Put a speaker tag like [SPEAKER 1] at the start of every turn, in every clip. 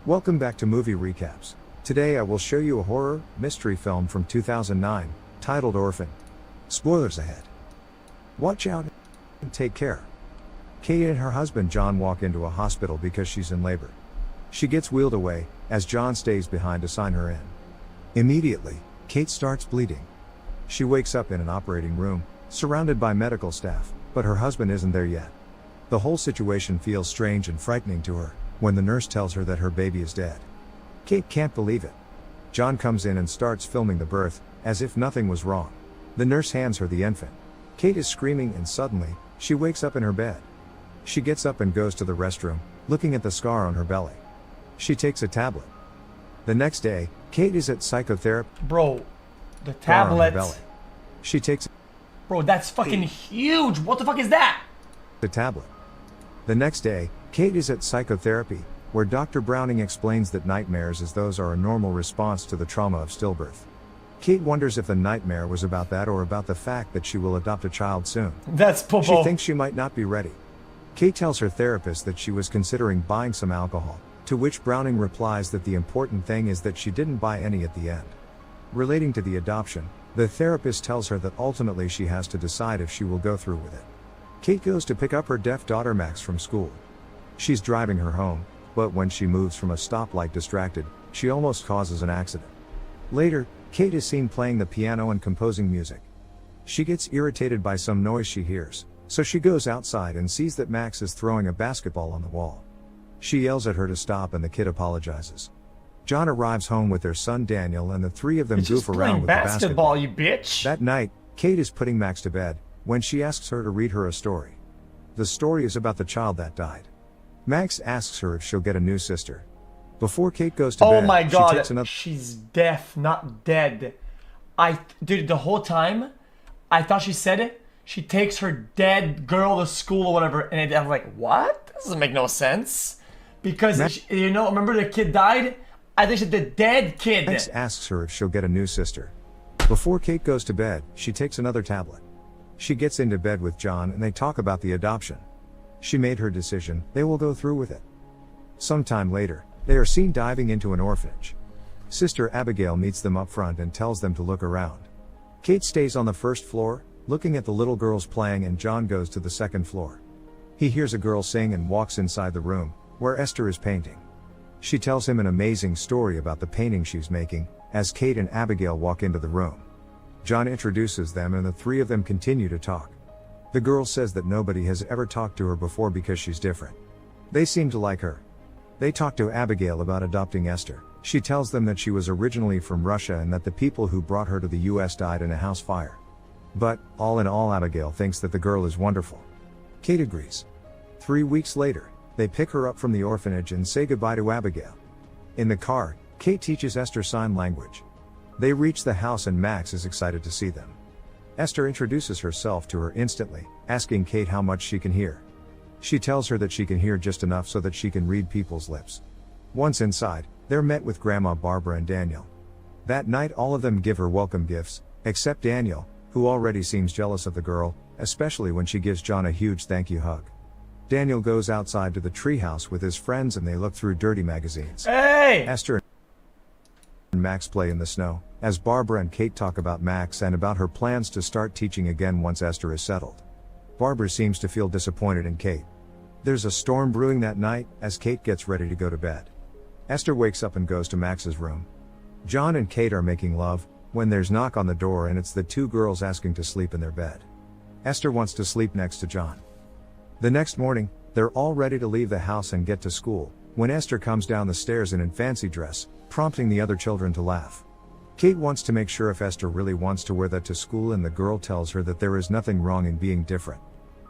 [SPEAKER 1] Welcome back to Movie Recaps. Today I will show you a horror, mystery film from 2009, titled Orphan. Spoilers ahead. Watch out and take care. Kate and her husband John walk into a hospital because she's in labor. She gets wheeled away, as John stays behind to sign her in. Immediately, Kate starts bleeding. She wakes up in an operating room, surrounded by medical staff, but her husband isn't there yet. The whole situation feels strange and frightening to her, when the nurse tells her that her baby is dead. Kate can't believe it. John comes in and starts filming the birth, as if nothing was wrong. The nurse hands her the infant. Kate is screaming and suddenly, she wakes up in her bed. She gets up and goes to the restroom, looking at the scar on her belly. She takes a tablet. The next day, Kate is at psychotherapy.
[SPEAKER 2] Bro, the tablet.
[SPEAKER 1] She takes.
[SPEAKER 2] Bro, that's fucking huge. What the fuck is that?
[SPEAKER 1] The tablet. The next day, Kate is at psychotherapy, where Dr. Browning explains that nightmares as those are a normal response to the trauma of stillbirth. Kate wonders if the nightmare was about that or about the fact that she will adopt a child soon.
[SPEAKER 2] That's popo.
[SPEAKER 1] She thinks she might not be ready. Kate tells her therapist that she was considering buying some alcohol, to which Browning replies that the important thing is that she didn't buy any at the end. Relating to the adoption, the therapist tells her that ultimately she has to decide if she will go through with it. Kate goes to pick up her deaf daughter Max from school. She's driving her home, but when she moves from a stoplight distracted, she almost causes an accident. Later, Kate is seen playing the piano and composing music. She gets irritated by some noise she hears, so she goes outside and sees that Max is throwing a basketball on the wall. She yells at her to stop and the kid apologizes. John arrives home with their son Daniel and the three of them goof around with the basketball.
[SPEAKER 2] You bitch.
[SPEAKER 1] That night, Kate is putting Max to bed, when she asks her to read her a story. The story is about the child that died. Max asks her if she'll get a new sister. Before Kate goes to bed,
[SPEAKER 2] oh my god,
[SPEAKER 1] she takes another.
[SPEAKER 2] She's deaf, not dead. Dude, the whole time, I thought she said it. She takes her dead girl to school or whatever, and I'm like, what? That doesn't make no sense. Because, you know, remember the kid died? I think she's the dead kid.
[SPEAKER 1] Max asks her if she'll get a new sister. Before Kate goes to bed, she takes another tablet. She gets into bed with John and they talk about the adoption. She made her decision, they will go through with it. Sometime later, they are seen diving into an orphanage. Sister Abigail meets them up front and tells them to look around. Kate stays on the first floor, looking at the little girls playing, and John goes to the second floor. He hears a girl sing and walks inside the room, where Esther is painting. She tells him an amazing story about the painting she's making, as Kate and Abigail walk into the room. John introduces them and the three of them continue to talk. The girl says that nobody has ever talked to her before because she's different. They seem to like her. They talk to Abigail about adopting Esther. She tells them that she was originally from Russia and that the people who brought her to the US died in a house fire. But, all in all, Abigail thinks that the girl is wonderful. Kate agrees. 3 weeks later, they pick her up from the orphanage and say goodbye to Abigail. In the car, Kate teaches Esther sign language. They reach the house and Max is excited to see them. Esther introduces herself to her instantly, asking Kate how much she can hear. She tells her that she can hear just enough so that she can read people's lips. Once inside, they're met with Grandma Barbara and Daniel. That night all of them give her welcome gifts, except Daniel, who already seems jealous of the girl, especially when she gives John a huge thank you hug. Daniel goes outside to the treehouse with his friends and they look through dirty magazines.
[SPEAKER 2] Hey!
[SPEAKER 1] Esther and Max play in the snow, as Barbara and Kate talk about Max and about her plans to start teaching again once Esther is settled. Barbara seems to feel disappointed in Kate. There's a storm brewing that night, as Kate gets ready to go to bed. Esther wakes up and goes to Max's room. John and Kate are making love, when there's knock on the door and it's the two girls asking to sleep in their bed. Esther wants to sleep next to John. The next morning, they're all ready to leave the house and get to school, when Esther comes down the stairs in a fancy dress, prompting the other children to laugh. Kate wants to make sure if Esther really wants to wear that to school, and the girl tells her that there is nothing wrong in being different.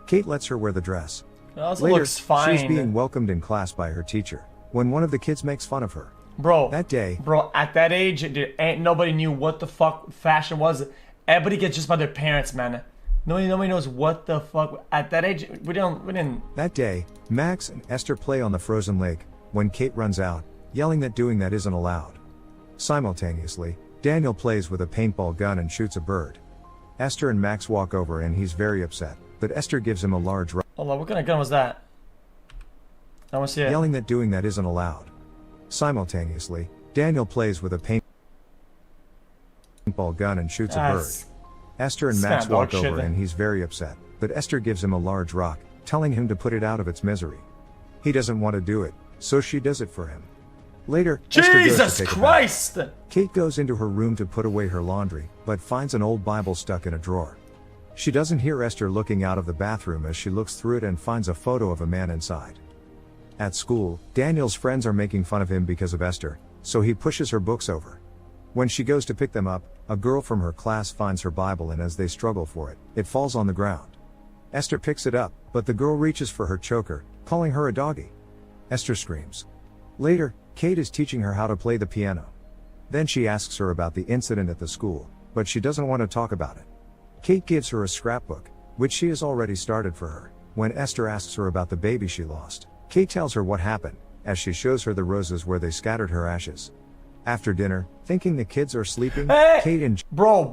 [SPEAKER 1] Kate lets her wear the dress. Later,
[SPEAKER 2] looks fine.
[SPEAKER 1] She's being welcomed in class by her teacher, when one of the kids makes fun of her.
[SPEAKER 2] Bro,
[SPEAKER 1] that day,
[SPEAKER 2] at that age, dude, nobody knew what the fuck fashion was. Everybody gets just by their parents, man. Nobody knows what the fuck. At that age, we didn't.
[SPEAKER 1] That day, Max and Esther play on the frozen lake, when Kate runs out, yelling that doing that isn't allowed. Simultaneously, Daniel plays with a paintball gun and shoots a bird. Esther and Max walk over and he's very upset, but Esther gives him a large rock.
[SPEAKER 2] Hold on, what kind of gun was that? I want to see it.
[SPEAKER 1] Yelling that doing that isn't allowed. Simultaneously, Daniel plays with a paintball gun and shoots a bird. Esther and Max walk over and he's very upset, but Esther gives him a large rock, telling him to put it out of its misery. He doesn't want to do it, so she does it for him. Later,
[SPEAKER 2] Jesus Christ!
[SPEAKER 1] Kate goes into her room to put away her laundry, but finds an old Bible stuck in a drawer. She doesn't hear Esther looking out of the bathroom as she looks through it and finds a photo of a man inside. At school, Daniel's friends are making fun of him because of Esther, so he pushes her books over. When she goes to pick them up, a girl from her class finds her Bible, and as they struggle for it, it falls on the ground. Esther picks it up, but the girl reaches for her choker, calling her a doggy. Esther screams. Later, Kate is teaching her how to play the piano. Then she asks her about the incident at the school, but she doesn't want to talk about it. Kate gives her a scrapbook, which she has already started for her. When Esther asks her about the baby she lost, Kate tells her what happened, as she shows her the roses where they scattered her ashes. After dinner, thinking the kids are sleeping,
[SPEAKER 2] hey!
[SPEAKER 1] Kate and
[SPEAKER 2] Bro,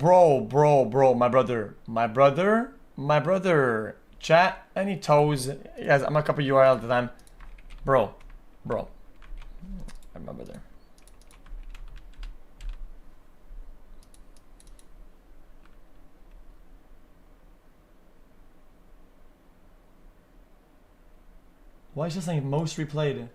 [SPEAKER 2] my brother, chat, any toes? Guys, I'm a couple URL at the time. Bro, my brother. Why is this saying most replayed?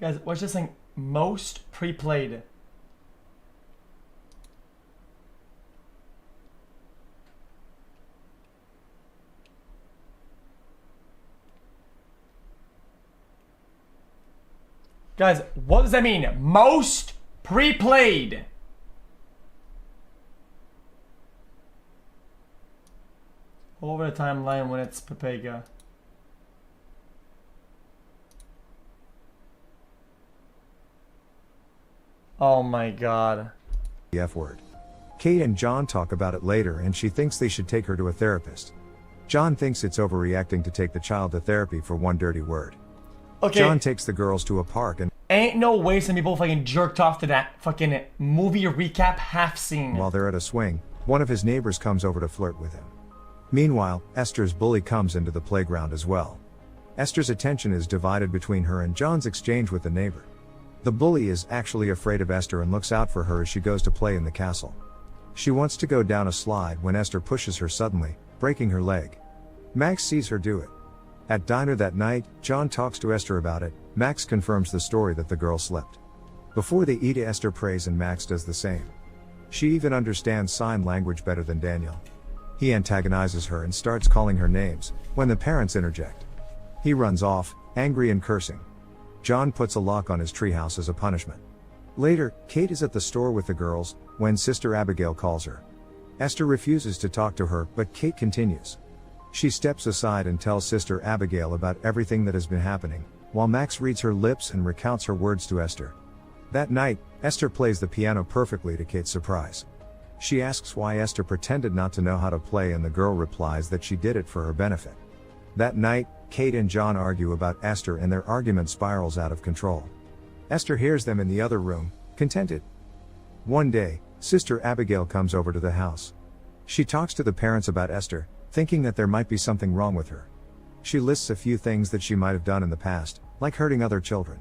[SPEAKER 2] Guys, what's this thing? Most pre-played. Guys, what does that mean? Most pre-played. Over the timeline when it's Pepega. Oh my god.
[SPEAKER 1] The F word. Kate and John talk about it later and she thinks they should take her to a therapist. John thinks it's overreacting to take the child to therapy for one dirty word.
[SPEAKER 2] Okay.
[SPEAKER 1] John takes the girls to a park and
[SPEAKER 2] ain't no way some people fucking jerked off to that fucking movie recap half scene.
[SPEAKER 1] While they're at a swing, one of his neighbors comes over to flirt with him. Meanwhile, Esther's bully comes into the playground as well. Esther's attention is divided between her and John's exchange with the neighbor. The bully is actually afraid of Esther and looks out for her as she goes to play in the castle. She wants to go down a slide when Esther pushes her suddenly, breaking her leg. Max sees her do it. At diner that night, John talks to Esther about it. Max confirms the story that the girl slept. Before they eat, Esther prays and Max does the same. She even understands sign language better than Daniel. He antagonizes her and starts calling her names, when the parents interject. He runs off, angry and cursing. John puts a lock on his treehouse as a punishment. Later, Kate is at the store with the girls, when Sister Abigail calls her. Esther refuses to talk to her, but Kate continues. She steps aside and tells Sister Abigail about everything that has been happening, while Max reads her lips and recounts her words to Esther. That night, Esther plays the piano perfectly to Kate's surprise. She asks why Esther pretended not to know how to play and the girl replies that she did it for her benefit. That night, Kate and John argue about Esther and their argument spirals out of control. Esther hears them in the other room, contented. One day, Sister Abigail comes over to the house. She talks to the parents about Esther, thinking that there might be something wrong with her. She lists a few things that she might have done in the past, like hurting other children.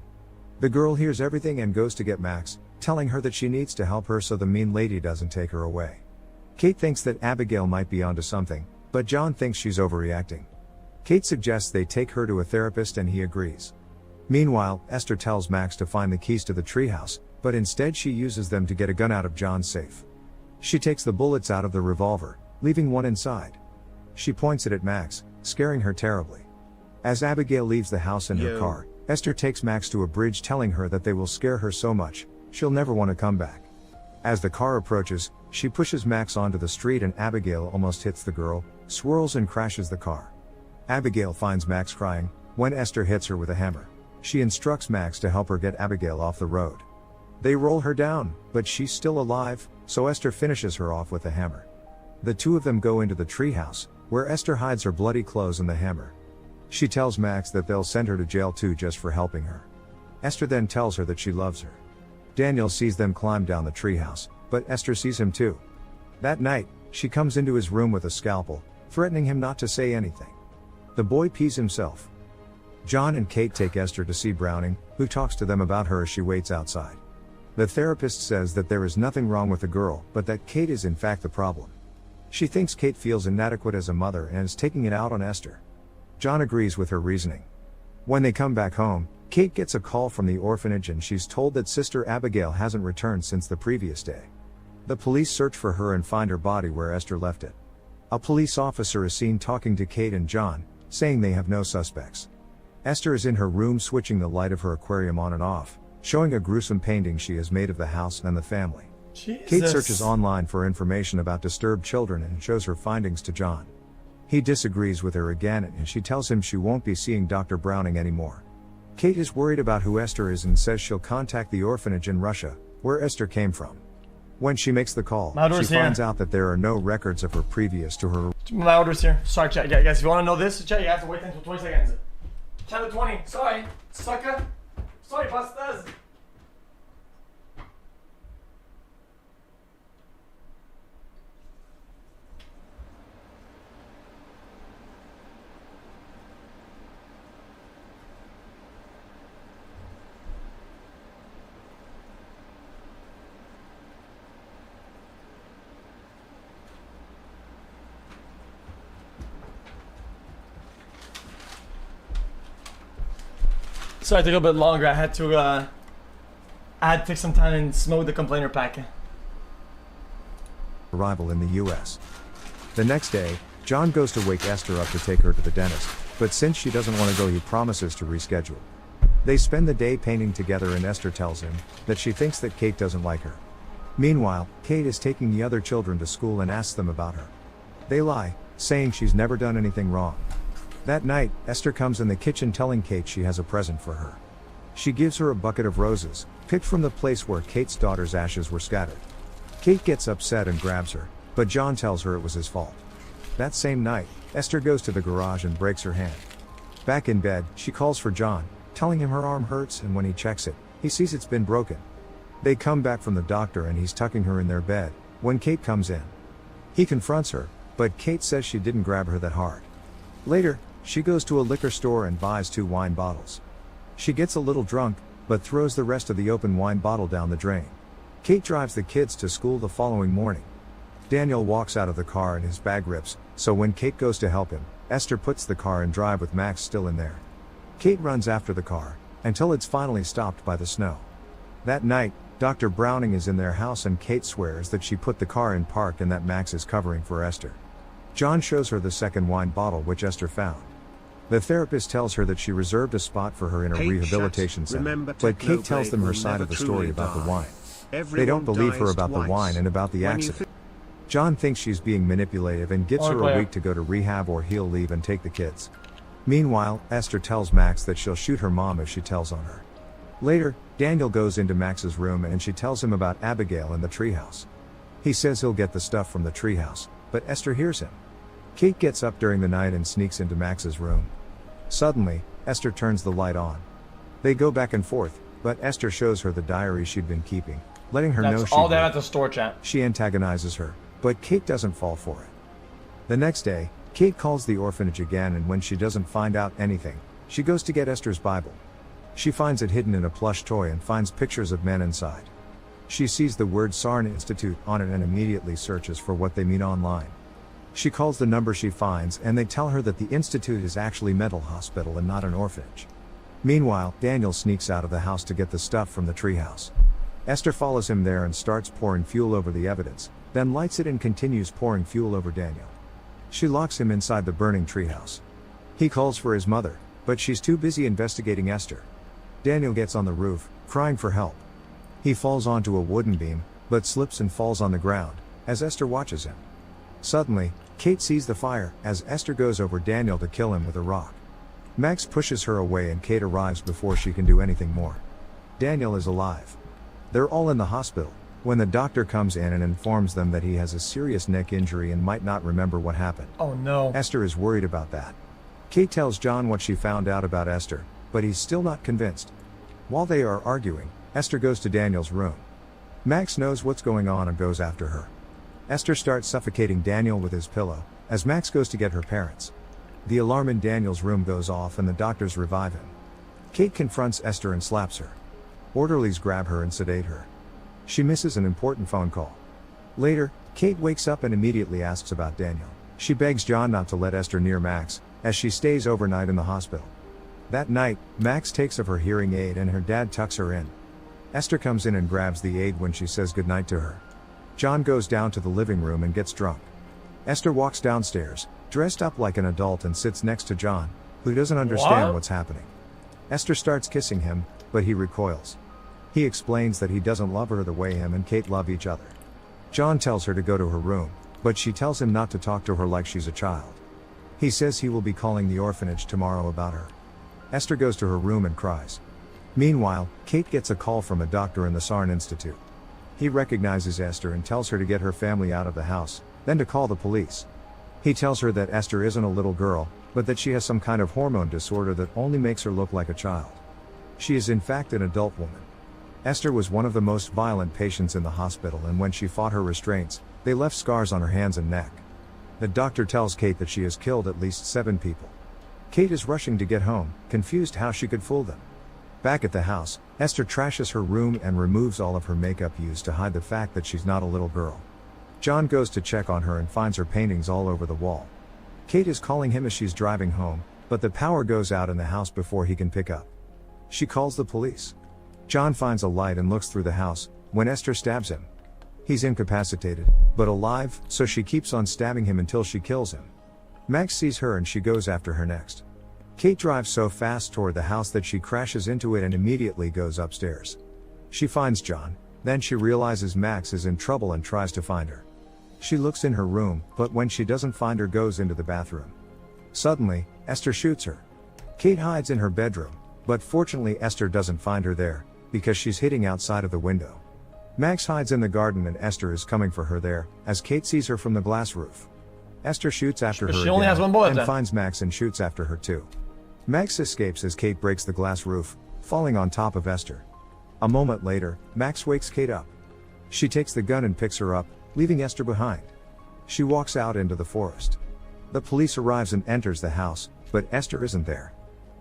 [SPEAKER 1] The girl hears everything and goes to get Max, telling her that she needs to help her so the mean lady doesn't take her away. Kate thinks that Abigail might be onto something, but John thinks she's overreacting. Kate suggests they take her to a therapist and he agrees. Meanwhile, Esther tells Max to find the keys to the treehouse, but instead she uses them to get a gun out of John's safe. She takes the bullets out of the revolver, leaving one inside. She points it at Max, scaring her terribly. As Abigail leaves the house in her car, Esther takes Max to a bridge telling her that they will scare her so much, she'll never want to come back. As the car approaches, she pushes Max onto the street and Abigail almost hits the girl, swirls and crashes the car. Abigail finds Max crying, when Esther hits her with a hammer. She instructs Max to help her get Abigail off the road. They roll her down, but she's still alive, so Esther finishes her off with a hammer. The two of them go into the treehouse, where Esther hides her bloody clothes and the hammer. She tells Max that they'll send her to jail too just for helping her. Esther then tells her that she loves her. Daniel sees them climb down the treehouse, but Esther sees him too. That night, she comes into his room with a scalpel, threatening him not to say anything. The boy pees himself. John and Kate take Esther to see Browning, who talks to them about her as she waits outside. The therapist says that there is nothing wrong with the girl, but that Kate is in fact the problem. She thinks Kate feels inadequate as a mother and is taking it out on Esther. John agrees with her reasoning. When they come back home, Kate gets a call from the orphanage and she's told that Sister Abigail hasn't returned since the previous day. The police search for her and find her body where Esther left it. A police officer is seen talking to Kate and John, saying they have no suspects. Esther is in her room switching the light of her aquarium on and off, showing a gruesome painting she has made of the house and the family.
[SPEAKER 2] Jesus.
[SPEAKER 1] Kate searches online for information about disturbed children and shows her findings to John. He disagrees with her again and she tells him she won't be seeing Dr. Browning anymore. Kate is worried about who Esther is and says she'll contact the orphanage in Russia, where Esther came from. When she makes the call, she finds out that there are no records of her previous to her.
[SPEAKER 2] My order's here. Sorry, chat. Yeah, guys, if you want to know this, chat, you have to wait until 20 seconds. Count to 20. Sorry, sucker. Sorry, bastards. Sorry, it took a bit longer. I had to take some time and smoke the complainer pack.
[SPEAKER 1] Arrival in the US. The next day, John goes to wake Esther up to take her to the dentist, but since she doesn't want to go, he promises to reschedule. They spend the day painting together and Esther tells him that she thinks that Kate doesn't like her. Meanwhile, Kate is taking the other children to school and asks them about her. They lie, saying she's never done anything wrong. That night, Esther comes in the kitchen telling Kate she has a present for her. She gives her a bucket of roses, picked from the place where Kate's daughter's ashes were scattered. Kate gets upset and grabs her, but John tells her it was his fault. That same night, Esther goes to the garage and breaks her hand. Back in bed, she calls for John, telling him her arm hurts, and when he checks it, he sees it's been broken. They come back from the doctor and he's tucking her in their bed, when Kate comes in. He confronts her, but Kate says she didn't grab her that hard. Later, she goes to a liquor store and buys 2 wine bottles. She gets a little drunk, but throws the rest of the open wine bottle down the drain. Kate drives the kids to school the following morning. Daniel walks out of the car and his bag rips, so when Kate goes to help him, Esther puts the car in drive with Max still in there. Kate runs after the car, until it's finally stopped by the snow. That night, Dr. Browning is in their house and Kate swears that she put the car in park and that Max is covering for Esther. John shows her the second wine bottle which Esther found. The therapist tells her that she reserved a spot for her in a rehabilitation center, but Kate tells them her side of the story about the wine. They don't believe her about the wine and about the accident. John thinks she's being manipulative and gives her a week to go to rehab or he'll leave and take the kids. Meanwhile, Esther tells Max that she'll shoot her mom if she tells on her. Later, Daniel goes into Max's room and she tells him about Abigail and the treehouse. He says he'll get the stuff from the treehouse, but Esther hears him. Kate gets up during the night and sneaks into Max's room. Suddenly, Esther turns the light on. They go back and forth, but Esther shows her the diary she'd been keeping, letting her know
[SPEAKER 2] all they at the store, chat.
[SPEAKER 1] She antagonizes her, but Kate doesn't fall for it. The next day, Kate calls the orphanage again and when she doesn't find out anything, she goes to get Esther's Bible. She finds it hidden in a plush toy and finds pictures of men inside. She sees the word Sarn Institute on it and immediately searches for what they mean online. She calls the number she finds and they tell her that the institute is actually a mental hospital and not an orphanage. Meanwhile, Daniel sneaks out of the house to get the stuff from the treehouse. Esther follows him there and starts pouring fuel over the evidence, then lights it and continues pouring fuel over Daniel. She locks him inside the burning treehouse. He calls for his mother, but she's too busy investigating Esther. Daniel gets on the roof, crying for help. He falls onto a wooden beam, but slips and falls on the ground, as Esther watches him. Suddenly, Kate sees the fire, as Esther goes over Daniel to kill him with a rock. Max pushes her away and Kate arrives before she can do anything more. Daniel is alive. They're all in the hospital, when the doctor comes in and informs them that he has a serious neck injury and might not remember what happened.
[SPEAKER 2] Oh no.
[SPEAKER 1] Esther is worried about that. Kate tells John what she found out about Esther, but he's still not convinced. While they are arguing, Esther goes to Daniel's room. Max knows what's going on and goes after her. Esther starts suffocating Daniel with his pillow, as Max goes to get her parents. The alarm in Daniel's room goes off and the doctors revive him. Kate confronts Esther and slaps her. Orderlies grab her and sedate her. She misses an important phone call. Later, Kate wakes up and immediately asks about Daniel. She begs John not to let Esther near Max, as she stays overnight in the hospital. That night, Max takes of her hearing aid and her dad tucks her in. Esther comes in and grabs the aid when she says goodnight to her. John goes down to the living room and gets drunk. Esther walks downstairs, dressed up like an adult, and sits next to John, who doesn't understand what's happening. Esther starts kissing him, but he recoils. He explains that he doesn't love her the way him and Kate love each other. John tells her to go to her room, but she tells him not to talk to her like she's a child. He says he will be calling the orphanage tomorrow about her. Esther goes to her room and cries. Meanwhile, Kate gets a call from a doctor in the Sarn Institute. He recognizes Esther and tells her to get her family out of the house, then to call the police. He tells her that Esther isn't a little girl, but that she has some kind of hormone disorder that only makes her look like a child. She is in fact an adult woman. Esther was one of the most violent patients in the hospital, and when she fought her restraints, they left scars on her hands and neck. The doctor tells Kate that she has killed at least 7 people. Kate is rushing to get home, confused how she could fool them. Back at the house, Esther trashes her room and removes all of her makeup used to hide the fact that she's not a little girl. John goes to check on her and finds her paintings all over the wall. Kate is calling him as she's driving home, but the power goes out in the house before he can pick up. She calls the police. John finds a light and looks through the house, when Esther stabs him. He's incapacitated, but alive, so she keeps on stabbing him until she kills him. Max sees her and she goes after her next. Kate drives so fast toward the house that she crashes into it and immediately goes upstairs. She finds John, then she realizes Max is in trouble and tries to find her. She looks in her room, but when she doesn't find her, goes into the bathroom. Suddenly, Esther shoots her. Kate hides in her bedroom, but fortunately Esther doesn't find her there, because she's hiding outside of the window. Max hides in the garden and Esther is coming for her there, as Kate sees her from the glass roof. Esther shoots after her again, and finds Max and shoots after her too. Max escapes as Kate breaks the glass roof, falling on top of Esther. A moment later, Max wakes Kate up. She takes the gun and picks her up, leaving Esther behind. She walks out into the forest. The police arrives and enters the house, but Esther isn't there.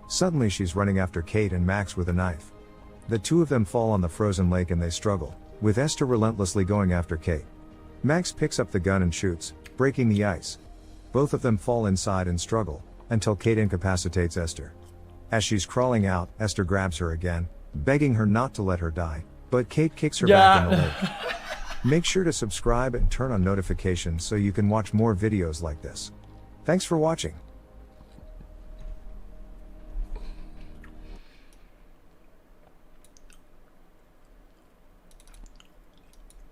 [SPEAKER 1] Suddenly she's running after Kate and Max with a knife. The two of them fall on the frozen lake and they struggle, with Esther relentlessly going after Kate. Max picks up the gun and shoots, breaking the ice. Both of them fall inside and struggle, until Kate incapacitates Esther. As she's crawling out, Esther grabs her again, begging her not to let her die, but Kate kicks her back in the lake. Make sure to subscribe and turn on notifications so you can watch more videos like this. Thanks for watching.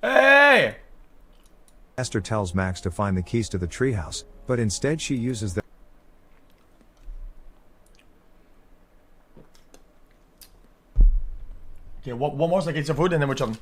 [SPEAKER 2] Hey!
[SPEAKER 1] Esther tells Max to find the keys to the treehouse, but instead she uses them.
[SPEAKER 2] Okay, one more so I get some food and then we're talking.